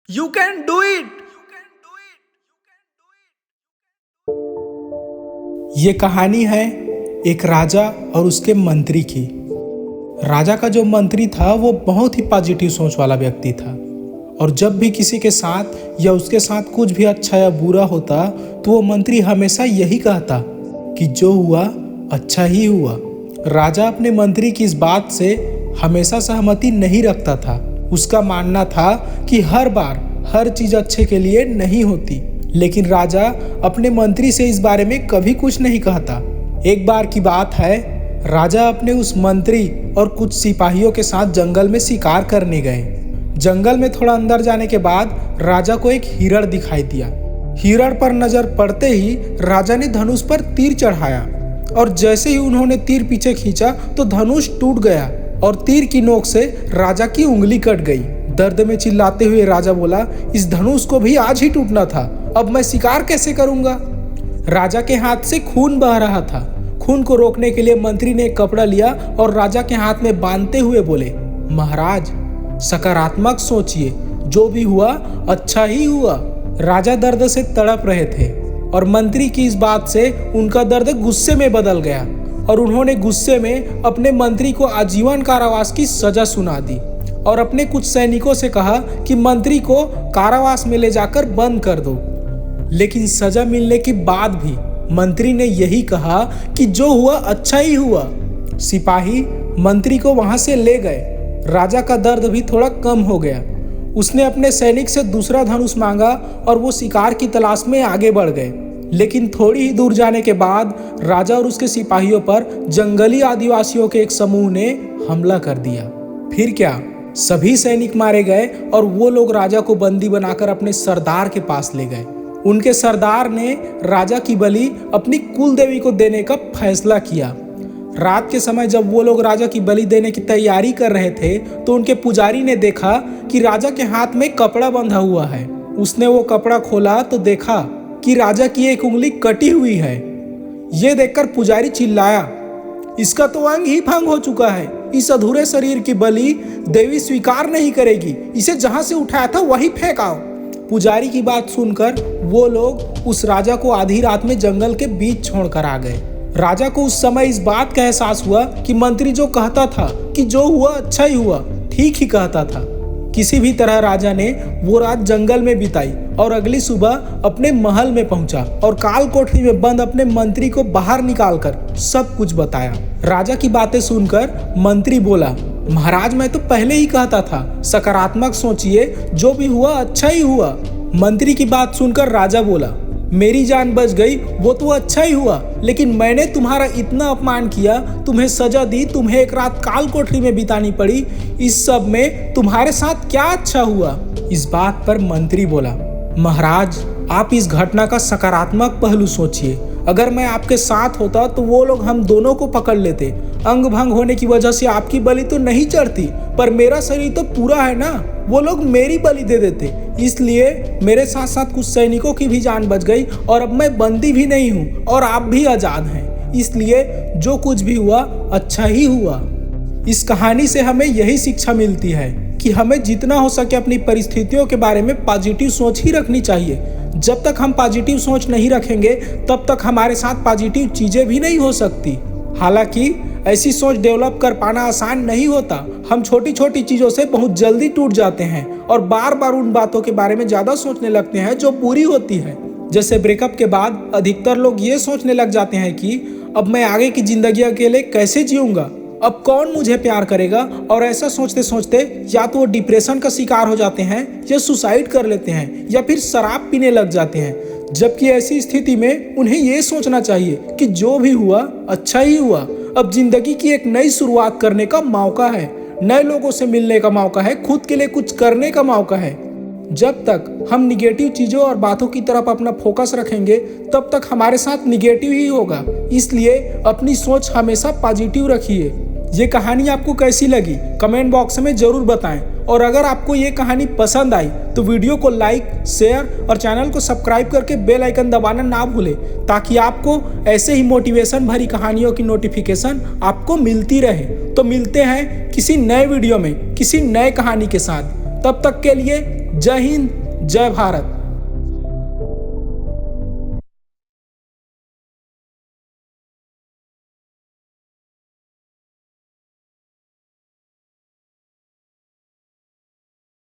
You can do it. ये कहानी है एक राजा और उसके मंत्री की। राजा का जो मंत्री था वो बहुत ही पॉजिटिव सोच वाला व्यक्ति था और जब भी किसी के साथ या उसके साथ कुछ भी अच्छा या बुरा होता तो वो मंत्री हमेशा यही कहता कि जो हुआ अच्छा ही हुआ। राजा अपने मंत्री की इस बात से हमेशा सहमति नहीं रखता था। उसका मानना था कि हर बार हर चीज अच्छे के लिए नहीं होती, लेकिन राजा अपने मंत्री से इस बारे में कभी कुछ नहीं कहता। एक बार की बात है, राजा अपने उस मंत्री और कुछ सिपाहियों के साथ जंगल में शिकार करने गए। जंगल में थोड़ा अंदर जाने के बाद राजा को एक हिरण दिखाई दिया। हिरण पर नजर पड़ते ही राजा ने धनुष पर तीर चढ़ाया और जैसे ही उन्होंने तीर पीछे खींचा तो धनुष टूट गया और तीर की नोक से राजा की उंगली कट गई। दर्द में चिल्लाते हुए राजा बोला, इस धनुष को भी आज ही टूटना था, अब मैं शिकार कैसे करूंगा। राजा के हाथ से खून बह रहा था। खून को रोकने के लिए मंत्री ने एक कपड़ा लिया और राजा के हाथ में बांधते हुए बोले, महाराज सकारात्मक सोचिए, जो भी हुआ अच्छा ही हुआ। राजा दर्द से तड़प रहे थे और मंत्री की इस बात से उनका दर्द गुस्से में बदल गया और उन्होंने गुस्से में अपने मंत्री को आजीवन कारावास की सजा सुना दी और अपने कुछ सैनिकों से कहा कि मंत्री को कारावास में ले जाकर बंद कर दो। लेकिन सजा मिलने के बाद भी मंत्री ने यही कहा कि जो हुआ अच्छा ही हुआ। सिपाही मंत्री को वहां से ले गए। राजा का दर्द भी थोड़ा कम हो गया। उसने अपने सैनिक से दूसरा धनुष मांगा और वो शिकार की तलाश में आगे बढ़ गए। लेकिन थोड़ी ही दूर जाने के बाद राजा और उसके सिपाहियों पर जंगली आदिवासियों के एक समूह ने हमला कर दिया। फिर क्या, सभी सैनिक मारे गए और वो लोग राजा को बंदी बनाकर अपने सरदार के पास ले गए। उनके सरदार ने राजा की बलि अपनी कुल देवी को देने का फैसला किया। रात के समय जब वो लोग राजा की बलि देने की तैयारी कर रहे थे तो उनके पुजारी ने देखा कि राजा के हाथ में कपड़ा बंधा हुआ है। उसने वो कपड़ा खोला तो देखा कि राजा की एक उंगली कटी हुई है। ये देखकर पुजारी चिल्लाया, इसका तो अंग ही भंग हो चुका है। इस अधूरे शरीर की बलि देवी स्वीकार नहीं करेगी। इसे जहां से उठाया था वहीं फेंकाओ। पुजारी की बात सुनकर वो लोग उस राजा को आधी रात में जंगल के बीच छोड़कर आ गए। राजा को उस समय इस बात का एहसास हुआ कि मंत्री जो कहता था कि जो हुआ अच्छा ही हुआ, ठीक ही कहता था। किसी भी तरह राजा ने वो रात जंगल में बिताई और अगली सुबह अपने महल में पहुंचा और काल कोठरी में बंद अपने मंत्री को बाहर निकालकर सब कुछ बताया। राजा की बातें सुनकर मंत्री बोला, महाराज मैं तो पहले ही कहता था, सकारात्मक सोचिए, जो भी हुआ अच्छा ही हुआ। मंत्री की बात सुनकर राजा बोला, मेरी जान बच गई वो तो अच्छा ही हुआ, लेकिन मैंने तुम्हारा इतना अपमान किया, तुम्हें सजा दी, तुम्हें एक रात काल कोठरी में बितानी पड़ी, इस सब में तुम्हारे साथ क्या अच्छा हुआ। इस बात पर मंत्री बोला, महाराज आप इस घटना का सकारात्मक पहलू सोचिए। अगर मैं आपके साथ होता तो वो लोग हम दोनों को पकड़ लेते। अंग भंग होने की वजह से आपकी बलि तो नहीं चढ़ती, पर मेरा शरीर तो पूरा है ना, वो लोग मेरी बलि दे देते। इसलिए मेरे साथ साथ कुछ सैनिकों की भी जान बच गई और अब मैं बंदी भी नहीं हूँ और आप भी आजाद हैं। इसलिए जो कुछ भी हुआ अच्छा ही हुआ। इस कहानी से हमें यही शिक्षा मिलती है कि हमें जितना हो सके अपनी परिस्थितियों के बारे में पॉजिटिव सोच ही रखनी चाहिए। जब तक हम पॉजिटिव सोच नहीं रखेंगे तब तक हमारे साथ पॉजिटिव चीजें भी नहीं हो सकती। हालांकि ऐसी सोच डेवलप कर पाना आसान नहीं होता। हम छोटी छोटी चीजों से बहुत जल्दी टूट जाते हैं और बार बार उन बातों के बारे में ज्यादा सोचने लगते हैं जो बुरी होती है। जैसे ब्रेकअप के बाद अधिकतर लोग ये सोचने लग जाते हैं कि अब मैं आगे की जिंदगी अकेले कैसे जीऊंगा, अब कौन मुझे प्यार करेगा, और ऐसा सोचते सोचते या तो वो डिप्रेशन का शिकार हो जाते हैं या सुसाइड कर लेते हैं या फिर शराब पीने लग जाते हैं। जबकि ऐसी स्थिति में उन्हें ये सोचना चाहिए कि जो भी हुआ अच्छा ही हुआ। अब जिंदगी की एक नई शुरुआत करने का मौका है, नए लोगों से मिलने का मौका है, खुद के लिए कुछ करने का मौका है। जब तक हम निगेटिव चीजों और बातों की तरफ अपना फोकस रखेंगे तब तक हमारे साथ निगेटिव ही होगा। इसलिए अपनी सोच हमेशा पॉजिटिव रखिए। ये कहानी आपको कैसी लगी कमेंट बॉक्स में जरूर बताएं और अगर आपको ये कहानी पसंद आई तो वीडियो को लाइक, शेयर और चैनल को सब्सक्राइब करके बेल आइकन दबाना ना भूलें ताकि आपको ऐसे ही मोटिवेशन भरी कहानियों की नोटिफिकेशन आपको मिलती रहे। तो मिलते हैं किसी नए वीडियो में किसी नए कहानी के साथ। तब तक के लिए जय हिंद, जय भारत।